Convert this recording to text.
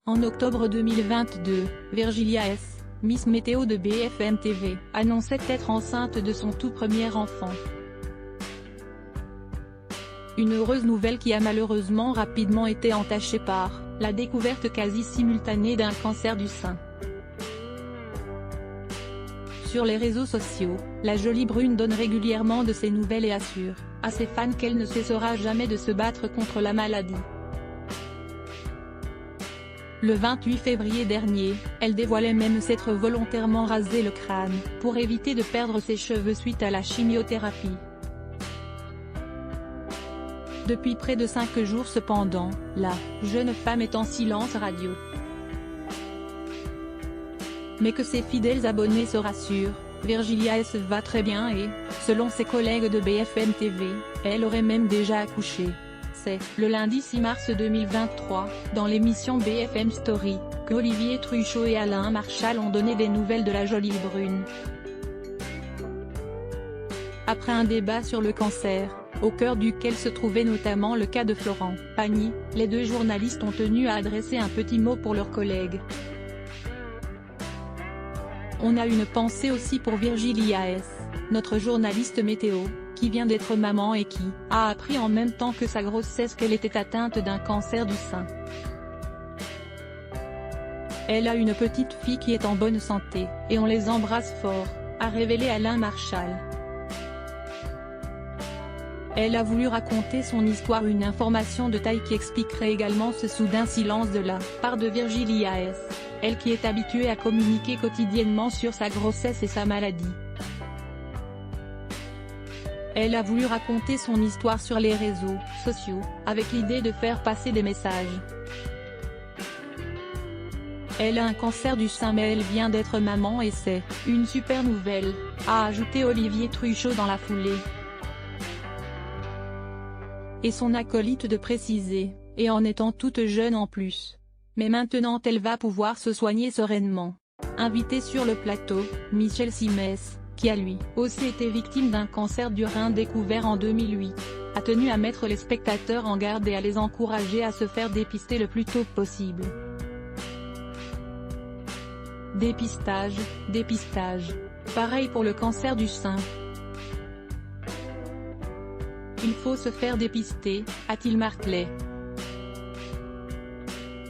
En octobre 2022, Virgilia S., Miss Météo de BFM TV, annonçait être enceinte de son tout premier enfant. Une heureuse nouvelle qui a malheureusement rapidement été entachée par la découverte quasi simultanée d'un cancer du sein. Sur les réseaux sociaux, la jolie brune donne régulièrement de ses nouvelles et assure à ses fans qu'elle ne cessera jamais de se battre contre la maladie. Le 28 février dernier, elle dévoilait même s'être volontairement rasé le crâne, pour éviter de perdre ses cheveux suite à la chimiothérapie. Depuis près de 5 jours cependant, la jeune femme est en silence radio. Mais que ses fidèles abonnés se rassurent, Virgilia S. va très bien et, selon ses collègues de BFM TV, elle aurait même déjà accouché. C'est le lundi 6 mars 2023, dans l'émission BFM Story, que Olivier Truchot et Alain Marchal ont donné des nouvelles de la jolie brune. Après un débat sur le cancer, au cœur duquel se trouvait notamment le cas de Florent Pagny, les deux journalistes ont tenu à adresser un petit mot pour leurs collègues. On a une pensée aussi pour Virgilia S., notre journaliste météo, qui vient d'être maman et qui a appris en même temps que sa grossesse qu'elle était atteinte d'un cancer du sein. Elle a une petite fille qui est en bonne santé, et on les embrasse fort, a révélé Alain Marchal. Elle a voulu raconter son histoire, une information de taille qui expliquerait également ce soudain silence de la part de Virgilia S., elle qui est habituée à communiquer quotidiennement sur sa grossesse et sa maladie. Elle a voulu raconter son histoire sur les réseaux sociaux, avec l'idée de faire passer des messages. Elle a un cancer du sein mais elle vient d'être maman et c'est une super nouvelle, a ajouté Olivier Truchot dans la foulée. Et son acolyte de préciser, et en étant toute jeune en plus. Mais maintenant elle va pouvoir se soigner sereinement. Invité sur le plateau, Michel Simès, qui a lui aussi été victime d'un cancer du rein découvert en 2008, a tenu à mettre les spectateurs en garde et à les encourager à se faire dépister le plus tôt possible. Dépistage, dépistage. Pareil pour le cancer du sein. Il faut se faire dépister, a-t-il martelé.